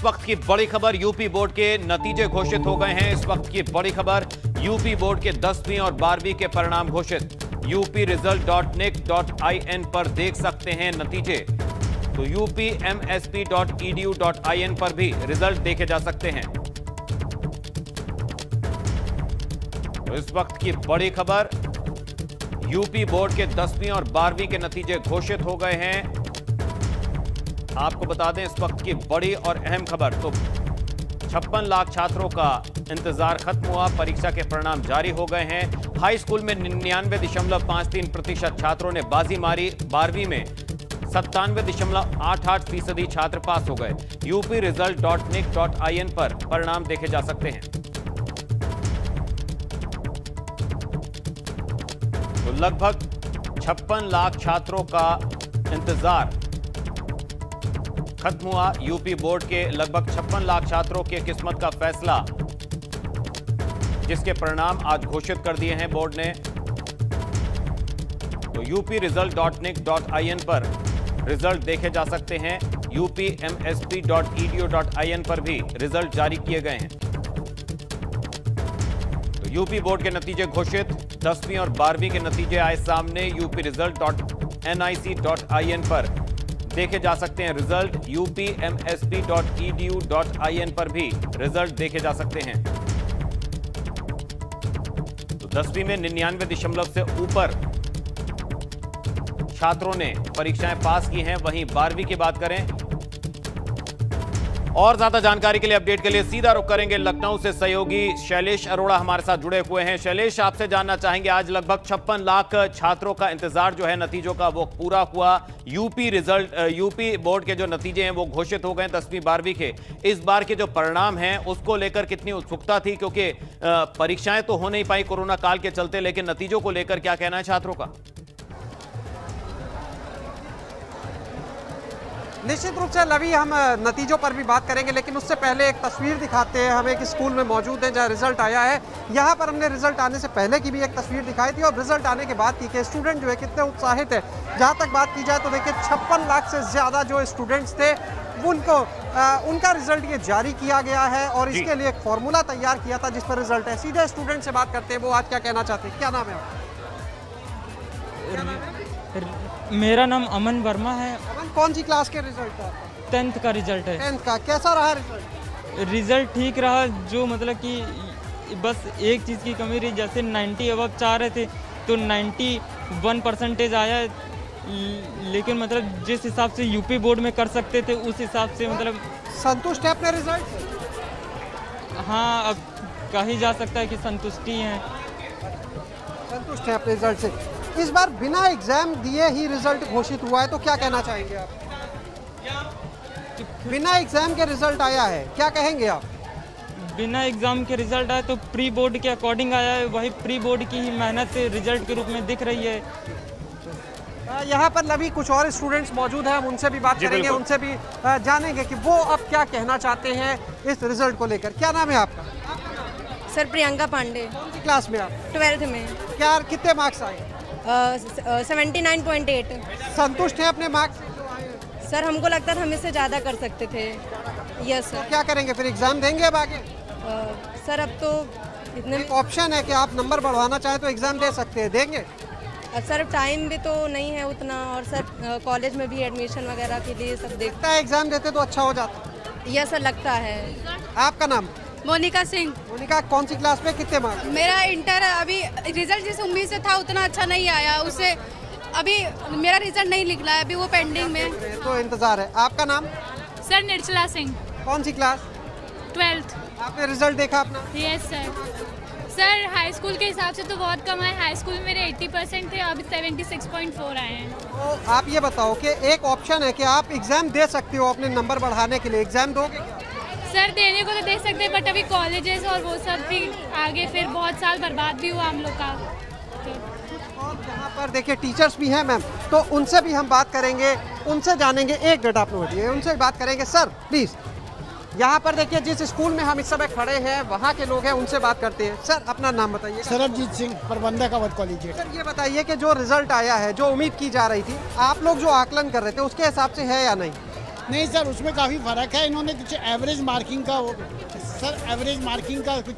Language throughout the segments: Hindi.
इस वक्त की बड़ी खबर, यूपी बोर्ड के नतीजे घोषित हो गए हैं। इस वक्त की बड़ी खबर, यूपी बोर्ड के 10वीं और 12वीं के परिणाम घोषित। upresult.nic.in पर देख सकते हैं नतीजे। तो upmsp.edu.in पर भी रिजल्ट देखे जा सकते हैं। तो इस वक्त की बड़ी खबर, यूपी बोर्ड के 10वीं और 12वीं के नतीजे घोषित हो गए हैं। आपको बता दें इस वक्त की बड़ी और अहम खबर, तो 56 लाख छात्रों का इंतजार खत्म हुआ, परीक्षा के परिणाम जारी हो गए हैं। हाई स्कूल में 99.53% छात्रों ने बाजी मारी, 12वीं में 97.88% छात्र पास हो गए। upresult.nic.in पर परिणाम देखे जा सकते हैं। तो लगभग 56 लाख छात्रों का इंतजार खत्म हुआ। यूपी बोर्ड के लगभग 56 लाख छात्रों के किस्मत का फैसला, जिसके परिणाम आज घोषित कर दिए हैं बोर्ड ने। तो upresult.nic.in पर रिजल्ट देखे जा सकते हैं। upmsp.edu.in पर भी रिजल्ट जारी किए गए हैं। तो यूपी बोर्ड के नतीजे घोषित, 10वीं और 12वीं के नतीजे आए सामने। upresult.nic.in पर देखे जा सकते हैं रिजल्ट। upmsp.edu.in पर भी रिजल्ट देखे जा सकते हैं। तो 10वीं में 99 से ऊपर छात्रों ने परीक्षाएं पास की हैं। वहीं 12वीं की बात करें, और ज्यादा जानकारी के लिए, अपडेट के लिए सीधा रुख करेंगे लखनऊ से। सहयोगी शैलेश अरोड़ा हमारे साथ जुड़े हुए हैं। शैलेश, आपसे जानना चाहेंगे, आज लगभग 56 लाख छात्रों का इंतजार जो है नतीजों का वो पूरा हुआ। यूपी बोर्ड के जो नतीजे हैं वो घोषित हो गए 10वीं 12वीं के। इस बार के जो परिणाम हैं उसको लेकर कितनी उत्सुकता थी, क्योंकि परीक्षाएं तो हो नहीं पाई कोरोना काल के चलते, लेकिन नतीजों को लेकर क्या कहना है छात्रों का? निश्चित रूप से लवी, हम नतीजों पर भी बात करेंगे, लेकिन उससे पहले एक तस्वीर दिखाते हैं। हम एक स्कूल में मौजूद हैं जहाँ रिजल्ट आया है। यहाँ पर हमने रिजल्ट आने से पहले की भी एक तस्वीर दिखाई थी और रिजल्ट आने के बाद की कि स्टूडेंट जो है कितने उत्साहित है। जहाँ तक बात की जाए तो देखिए 56 लाख से ज़्यादा जो स्टूडेंट्स थे उनको उनका रिजल्ट ये जारी किया गया है और इसके लिए एक फॉर्मूला तैयार किया था जिस पर रिजल्ट है। सीधे स्टूडेंट से बात करते हैं, वो आज क्या कहना चाहते हैं। क्या नाम है आपका? मेरा नाम अमन वर्मा है। अमन, कौन सी क्लास के रिजल्ट था? 10th का रिजल्ट है। 10th का कैसा रहा रिजल्ट? रिजल्ट ठीक रहा, जो मतलब कि बस एक चीज़ की कमी रही, जैसे 90 अबव चाह रहे थे तो 91% आया, लेकिन मतलब जिस हिसाब से यूपी बोर्ड में कर सकते थे उस हिसाब से मतलब। संतुष्ट है अपने रिजल्ट? हाँ, अब कही जा सकता है कि संतुष्टि है। संतुष्ट है अपने रिजल्ट से। इस बार बिना एग्जाम दिए ही रिजल्ट घोषित हुआ है, तो क्या कहना चाहेंगे आप? बिना एग्जाम के रिजल्ट आया है, क्या कहेंगे आप? बिना एग्जाम के रिजल्ट आया तो प्री बोर्ड के अकॉर्डिंग आया है, वही प्री बोर्ड की ही मेहनत रिजल्ट के रूप में दिख रही है। यहाँ पर लवी कुछ और स्टूडेंट्स मौजूद हैं, हम उनसे भी बात करेंगे, उनसे भी जानेंगे कि वो अब क्या कहना चाहते हैं इस रिजल्ट को लेकर। क्या नाम है आपका? सर प्रियंका पांडे। कौन सी क्लास में आप? 12th में। क्या कितने मार्क्स आए? 79.8। संतुष्ट हैं अपने मार्क्स? सर हमको लगता था हम इससे ज़्यादा कर सकते थे। Yes sir. तो क्या करेंगे फिर, एग्जाम देंगे अब आगे? सर अब तो इतने एक ऑप्शन है कि आप नंबर बढ़वाना चाहें तो एग्जाम दे सकते हैं, देंगे? सर टाइम भी तो नहीं है उतना, और सर कॉलेज में भी एडमिशन वगैरह के लिए सब देखता है, एग्जाम देते तो अच्छा हो जाता। यस सर, लगता है। आपका नाम? मोनिका सिंह। मोनिका, कौन सी क्लास में, कितने मार्क्स? मेरा इंटर अभी रिजल्ट जिस उम्मीद से था उतना अच्छा नहीं आया, उससे अभी मेरा रिजल्ट नहीं निकला है, अभी वो पेंडिंग में तो इंतजार है। आपका नाम? सर निर्जला सिंह। कौन सी क्लास? 12th। आपने रिजल्ट देखा अपना? Yes sir. Sir high school के हिसाब से तो बहुत कम है, हाई स्कूल में मेरे 80% थे, अभी 76.4 आए हैं। तो आप ये बताओ कि एक ऑप्शन है कि आप एग्जाम दे सकते हो अपने नंबर बढ़ाने के लिए, एग्जाम दोगे क्या? सर देने को तो दे सकते हैं, बट अभी कॉलेजेस और वो सब भी आगे, फिर बहुत साल बर्बाद भी हुआ हम लोग का। और यहाँ पर देखिए टीचर्स भी हैं मैम, तो उनसे भी हम बात करेंगे, उनसे जानेंगे। एक मिनट आप लोग हटिए, उनसे बात करेंगे। सर प्लीज़, यहाँ पर देखिए जिस स्कूल में हम इस समय खड़े हैं वहाँ के लोग हैं, उनसे बात करते हैं। सर अपना नाम बताइए। सरबजीत सिंह, प्रबंधक अवध कॉलेजिएट। सर ये बताइए कि जो रिजल्ट आया है, जो उम्मीद की जा रही थी, आप लोग जो आकलन कर रहे थे उसके हिसाब से है या नहीं? नहीं सर, उसमें काफ़ी फ़र्क है। इन्होंने कुछ एवरेज मार्किंग का सर एवरेज मार्किंग का कुछ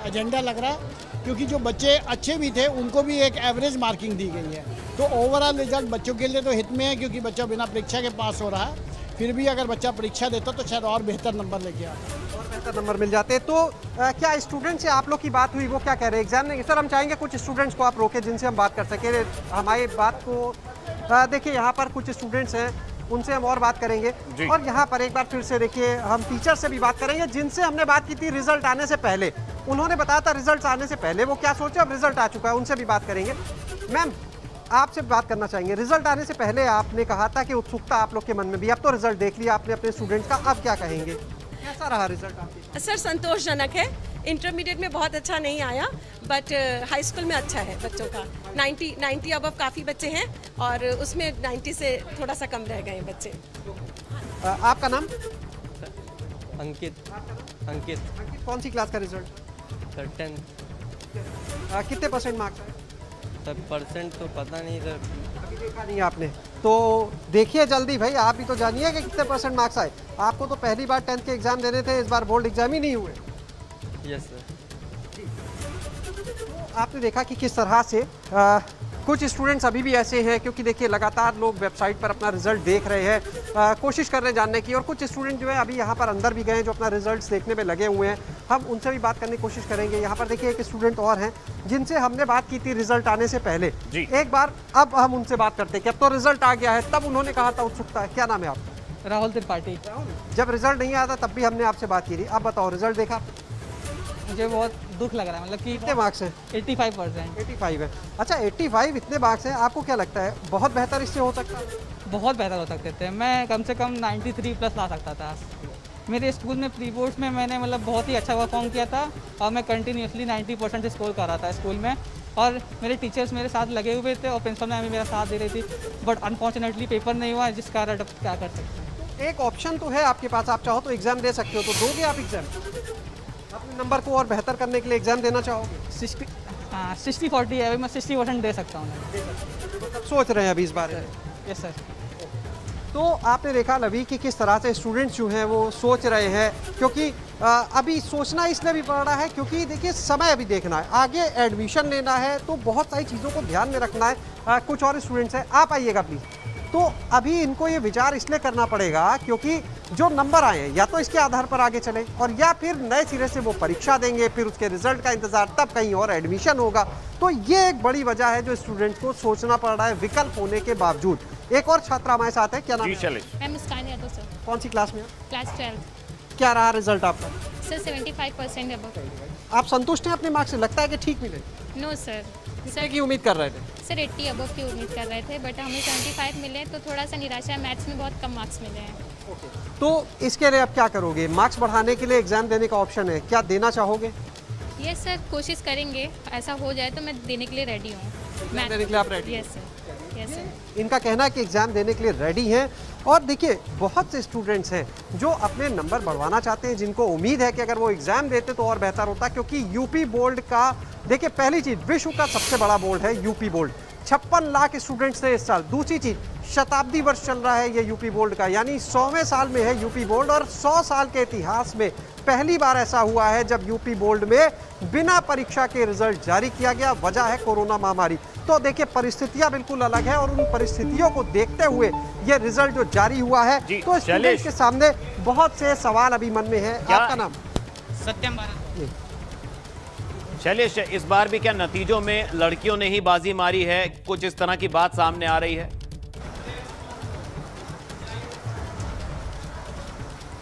एजेंडा लग रहा है, क्योंकि जो बच्चे अच्छे भी थे उनको भी एक एवरेज मार्किंग दी गई है। तो ओवरऑल रिजल्ट बच्चों के लिए तो हित में है, क्योंकि बच्चा बिना परीक्षा के पास हो रहा है। फिर भी अगर बच्चा परीक्षा देता तो शायद और बेहतर नंबर लेके आता, और बेहतर नंबर मिल जाते। तो क्या स्टूडेंट से आप लोग की बात हुई, वो क्या कह रहे हैं एग्जाम में? सर हम चाहेंगे कुछ स्टूडेंट्स को आप रोके जिनसे हम बात कर सकें हमारी बात को। देखिए यहाँ पर कुछ स्टूडेंट्स हैं, उनसे हम और बात करेंगे। और यहाँ पर एक बार फिर से देखिए हम टीचर से भी बात करेंगे जिनसे हमने बात की थी रिजल्ट आने से पहले। उन्होंने बताया था रिजल्ट आने से पहले वो क्या सोचे, अब रिजल्ट आ चुका है, उनसे भी बात करेंगे। मैम आपसे बात करना चाहेंगे, रिजल्ट आने से पहले आपने कहा था कि उत्सुकता आप लोग के मन में भी, अब तो रिजल्ट देख लिया आपने अपने स्टूडेंट्स का, अब क्या कहेंगे, कैसा रहा रिजल्ट आपके? सर संतोषजनक है। इंटरमीडिएट में बहुत अच्छा नहीं आया, बट हाई स्कूल में अच्छा है बच्चों का। 90 अबव काफ़ी बच्चे हैं और उसमें 90 से थोड़ा सा कम रह गए हैं बच्चे। आपका नाम? अंकित। अंकित कौन सी क्लास का रिजल्ट? सर 10। कितने परसेंट मार्क्स आए? सर परसेंट तो पता नहीं सर, अभी देखा नहीं आपने, तो देखिए जल्दी भाई, आप भी तो जानिए कि कितने परसेंट मार्क्स आए। आपको तो पहली बार 10th के एग्जाम देने थे, इस बार बोर्ड एग्जाम ही नहीं हुए। Yes sir. तो आपने देखा कि किस तरह से कुछ स्टूडेंट्स अभी भी ऐसे हैं, क्योंकि देखिए लगातार लोग वेबसाइट पर अपना रिजल्ट देख रहे हैं, कोशिश कर रहे हैं जानने की। और कुछ स्टूडेंट जो है अभी यहाँ पर अंदर भी गए हैं जो अपना रिजल्ट्स देखने में लगे हुए हैं, हम उनसे भी बात करने की कोशिश करेंगे। यहाँ पर देखिए एक स्टूडेंट और हैं जिनसे हमने बात की थी रिजल्ट आने से पहले। एक बार अब हम उनसे बात करते हैं कि अब तो रिजल्ट आ गया है, तब उन्होंने कहा था उत्सुकता है। क्या नाम है आपका? राहुल त्रिपाठी। जब रिजल्ट नहीं आया था तब भी हमने आपसे बात की थी, अब बताओ रिजल्ट देखा? मुझे बहुत दुख लग रहा है, मतलब कि कितने मार्क्स हैं? 85%। 85 है। अच्छा 85 इतने मार्क्स हैं, आपको क्या लगता है बहुत बेहतर इससे हो सकता है? बहुत बेहतर हो सकते थे, मैं कम से कम 93 प्लस ला सकता था। मेरे स्कूल में प्री बोर्ड्स में मैंने मतलब बहुत ही अच्छा परफॉर्म किया था और मैं कंटिन्यूसली 90% स्कोर कर रहा था स्कूल में, और मेरे टीचर्स मेरे साथ लगे हुए थे और प्रिंसिपल मैम भी मेरा साथ दे रही थी। बट अनफॉर्चुनेटली पेपर नहीं हुआ, जिस कारण अब क्या कर सकते हैं। एक ऑप्शन तो है आपके पास, आप चाहो तो एग्जाम दे सकते हो, तो दोगे आप एग्जाम? अपने नंबर को और बेहतर करने के लिए एग्जाम देना चाहोगे? 60-40 है, अभी मैं 60% दे सकता हूँ। सोच रहे हैं अभी इस बारे में? Yes sir. तो आपने देखा लवी कि किस तरह से स्टूडेंट्स जो हैं वो सोच रहे हैं, क्योंकि अभी सोचना इसलिए भी पड़ रहा है क्योंकि देखिए समय अभी देखना है, आगे एडमिशन लेना है, तो बहुत सारी चीज़ों को ध्यान में रखना है। कुछ और स्टूडेंट्स हैं, आप आइएगा प्लीज़। तो अभी इनको ये विचार इसलिए करना पड़ेगा क्योंकि जो नंबर आए हैं या तो इसके आधार पर आगे चले, और या फिर नए सिरे से वो परीक्षा देंगे, फिर उसके रिजल्ट का इंतजार, तब कहीं और एडमिशन होगा। तो ये एक बड़ी वजह है जो स्टूडेंट्स को सोचना पड़ रहा है विकल्प होने के बावजूद। एक और छात्रा हमारे साथ है, क्या नाम है? मैं मुस्कान यादव सर। कौन सी क्लास में? क्लास 12। क्या रहा रिजल्ट आपका? Sir 75% above. आप संतुष्ट हैं अपने मार्क्स से? लगता है कि ठीक मिले? No sir. कितने की उम्मीद कर रहे थे? सर 80 अबव की उम्मीद कर रहे थे, बट हमें 75 मिले तो थोड़ा सा निराशा है, मैथ्स में बहुत कम मार्क्स मिले हैं। तो इसके लिए अब क्या करोगे? मार्क्स बढ़ाने के लिए एग्जाम देने का ऑप्शन है, क्या देना चाहोगे? यस सर, कोशिश करेंगे, ऐसा हो जाए तो मैं देने के लिए रेडी हूँ। देने के लिए आप ready? Yes sir, yes sir. इनका कहना है कि एग्जाम देने के लिए रेडी हैं। और देखिए बहुत से स्टूडेंट्स हैं जो अपने नंबर बढ़वाना चाहते हैं, जिनको उम्मीद है कि अगर वो एग्जाम देते तो और बेहतर होता, क्योंकि यूपी बोर्ड का देखिए पहली चीज़ विश्व का सबसे बड़ा बोर्ड है यूपी बोर्ड। 56 लाख स्टूडेंट्स थे इस साल। दूसरी चीज़ शताब्दी वर्ष चल रहा है ये यूपी बोर्ड का, यानी 100वें साल में है यूपी बोर्ड, और 100 साल के इतिहास में पहली बार ऐसा हुआ है जब यूपी बोर्ड में बिना परीक्षा के रिजल्ट जारी किया गया। वजह है कोरोना महामारी। तो देखिए परिस्थितियां बिल्कुल अलग है, और उन परिस्थितियों को देखते हुए ये रिजल्ट जो जारी हुआ है, तो स्टूडेंट्स के सामने बहुत से सवाल अभी मन में है। आपका नाम? सत्यम भारत। शैलेश, इस बार भी क्या नतीजों में लड़कियों ने ही बाजी मारी है? कुछ इस तरह की बात सामने आ रही है।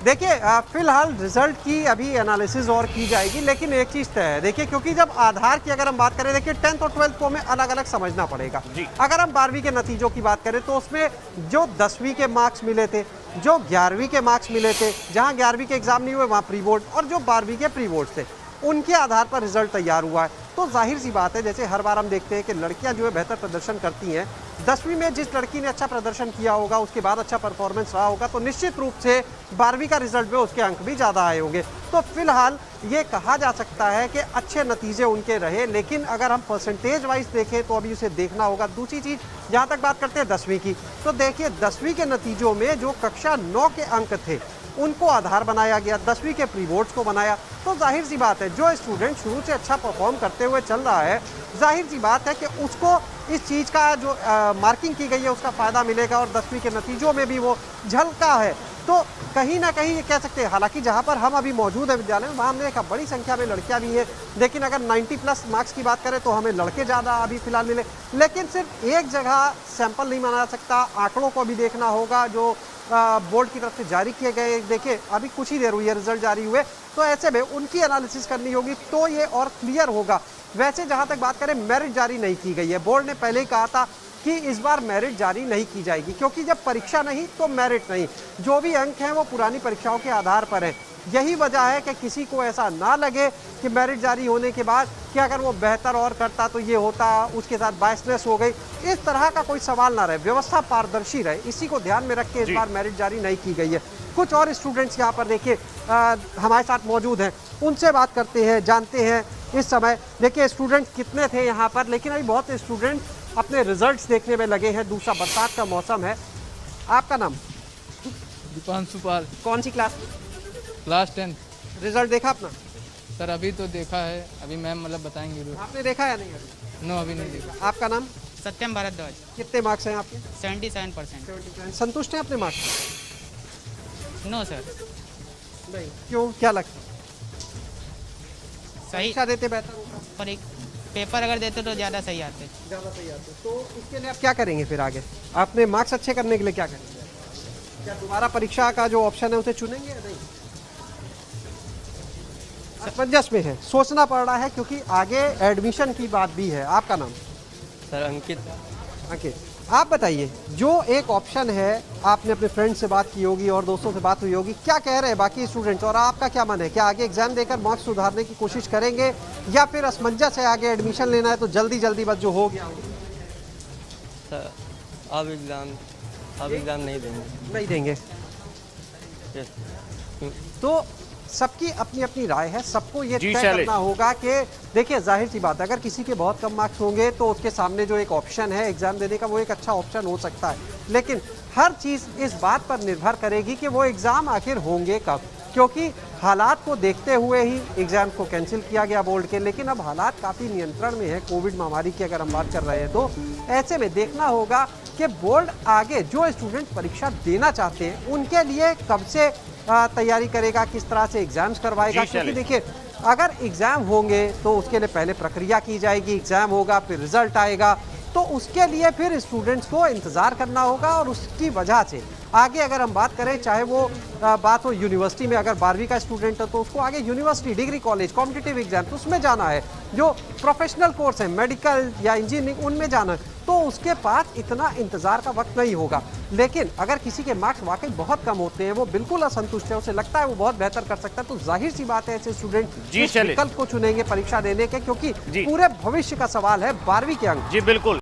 देखिए फिलहाल रिजल्ट की अभी एनालिसिस और की जाएगी, लेकिन एक चीज़ तय है देखिए, क्योंकि जब आधार की अगर हम बात करें, देखिए 10th और 12th को हमें अलग अलग समझना पड़ेगा। अगर हम 12वीं के नतीजों की बात करें तो उसमें जो 10वीं के मार्क्स मिले थे, जो 11वीं के मार्क्स मिले थे, जहां 11वीं के एग्जाम नहीं हुए वहां प्री बोर्ड, और जो 12वीं के प्री बोर्ड थे, उनके आधार पर रिजल्ट तैयार हुआ है। तो जाहिर सी बात है, जैसे हर बार हम देखते हैं कि लड़कियां जो है बेहतर प्रदर्शन करती हैं, 10वीं में जिस लड़की ने अच्छा प्रदर्शन किया होगा उसके बाद अच्छा परफॉर्मेंस रहा होगा, तो निश्चित रूप से 12वीं का रिजल्ट में उसके अंक भी ज़्यादा आए होंगे। तो फिलहाल ये कहा जा सकता है कि अच्छे नतीजे उनके रहे, लेकिन अगर हम परसेंटेज वाइज देखें तो अभी उसे देखना होगा। दूसरी चीज़, जहाँ तक बात करते हैं 10वीं की, तो देखिए 10वीं के नतीजों में जो कक्षा 9 के अंक थे उनको आधार बनाया गया, 10वीं के प्री बोर्ड्स को बनाया। तो जाहिर सी बात है, जो स्टूडेंट शुरू से अच्छा परफॉर्म करते हुए चल रहा है, जाहिर सी बात है कि उसको इस चीज़ का जो मार्किंग की गई है उसका फ़ायदा मिलेगा और 10वीं के नतीजों में भी वो झलका है। तो कहीं ना कहीं ये कह सकते हैं, हालांकि जहां पर हम अभी मौजूद है विद्यालय में, वहाँ हमने देखा बड़ी संख्या में लड़कियां भी हैं, लेकिन अगर 90+ मार्क्स की बात करें तो हमें लड़के ज़्यादा अभी फिलहाल मिले। लेकिन सिर्फ एक जगह सैंपल नहीं माना जा सकता, आंकड़ों को भी देखना होगा जो बोर्ड की तरफ से जारी किए गए। देखिए अभी कुछ ही देर हुई है रिजल्ट जारी हुए, तो ऐसे में उनकी एनालिसिस करनी होगी तो ये और क्लियर होगा। वैसे जहाँ तक बात करें, मेरिट जारी नहीं की गई है। बोर्ड ने पहले ही कहा था कि इस बार मेरिट जारी नहीं की जाएगी, क्योंकि जब परीक्षा नहीं तो मेरिट नहीं, जो भी अंक हैं वो पुरानी परीक्षाओं के आधार पर है। यही वजह है कि किसी को ऐसा ना लगे कि मेरिट जारी होने के बाद कि अगर वो बेहतर और करता तो ये होता, उसके साथ बायसनेस हो गई, इस तरह का कोई सवाल ना रहे, व्यवस्था पारदर्शी रहे, इसी को ध्यान में रख के इस बार मेरिट जारी नहीं की गई है। कुछ और स्टूडेंट्स यहाँ पर देखिए हमारे साथ मौजूद हैं, उनसे बात करते हैं, जानते हैं इस समय देखिए स्टूडेंट्स कितने थे यहाँ पर, लेकिन अभी बहुत स्टूडेंट अपने रिजल्ट्स देखने में लगे हैं। दूसरा बरसात का मौसम है। आपका नाम? दीपांशु पाल। कौन सी क्लास? क्लास 10। रिजल्ट देखा अपना? सर अभी तो देखा है, अभी मैम मतलब बताएंगे। आपने देखा या नहीं अभी? नो, अभी नहीं देखा। आपका नाम? सत्यम भारद्वाज। कितने मार्क्स हैं आपके? 77%। संतुष्ट हैं अपने मार्क्स? No sir. नहीं, क्यों, क्या लगता है? सही परीक्षा देते बेहतर होगा, पर एक पेपर अगर देते तो ज़्यादा सही आते। तो इसके लिए आप क्या करेंगे फिर आगे? आपने मार्क्स अच्छे करने के लिए क्या करेंगे? क्या दोबारा परीक्षा का जो ऑप्शन है उसे चुनेंगे या नहीं? असमंजस में है, सोचना पड़ रहा है क्योंकि आगे एडमिशन की बात भी है। आपका नाम? सर अंकित। अंकित, आप बताइए, जो एक ऑप्शन है, आपने अपने फ्रेंड से बात की होगी और दोस्तों से बात हुई होगी, क्या कह रहे हैं बाकी स्टूडेंट्स और आपका क्या मन है? क्या आगे एग्जाम देकर मार्क्स सुधारने की कोशिश करेंगे या फिर असमंजस है, आगे एडमिशन लेना है तो जल्दी बस जो हो गया हो? सर अब एग्ज़ाम नहीं देंगे। तो सबकी अपनी अपनी राय है, सबको ये तय करना होगा कि देखिए जाहिर सी बात है, अगर किसी के बहुत कम मार्क्स होंगे तो उसके सामने जो एक ऑप्शन है एग्जाम देने का वो एक अच्छा ऑप्शन हो सकता है, लेकिन हर चीज़ इस बात पर निर्भर करेगी कि वो एग्ज़ाम आखिर होंगे कब, क्योंकि हालात को देखते हुए ही एग्ज़ाम को कैंसिल किया गया बोर्ड के। लेकिन अब हालात काफ़ी नियंत्रण में है, कोविड महामारी की अगर हम बात कर रहे हैं तो ऐसे में देखना होगा कि बोर्ड आगे जो स्टूडेंट परीक्षा देना चाहते हैं उनके लिए कब से तैयारी करेगा, किस तरह से एग्जाम्स करवाएगा। क्योंकि देखिए अगर एग्ज़ाम होंगे तो उसके लिए पहले प्रक्रिया की जाएगी, एग्ज़ाम होगा फिर रिजल्ट आएगा, तो उसके लिए फिर स्टूडेंट्स को इंतज़ार करना होगा और उसकी वजह से आगे अगर हम बात करें, चाहे वो बात हो यूनिवर्सिटी में, अगर 12वीं का स्टूडेंट है तो उसको आगे university, degree college, competitive exam तो उसमें जाना है, जो प्रोफेशनल कोर्स है मेडिकल या इंजीनियरिंग उनमें जाना है, तो उसके पास इतना इंतजार का वक्त नहीं होगा। लेकिन अगर किसी के मार्क्स वाकई बहुत कम होते हैं, वो बिल्कुल असंतुष्ट है, उसे लगता है वो बहुत बेहतर कर सकता है, तो जाहिर सी बात है ऐसे स्टूडेंट इस विकल्प को चुनेंगे परीक्षा देने के, क्योंकि पूरे भविष्य का सवाल है 12वीं के अंक। जी बिल्कुल।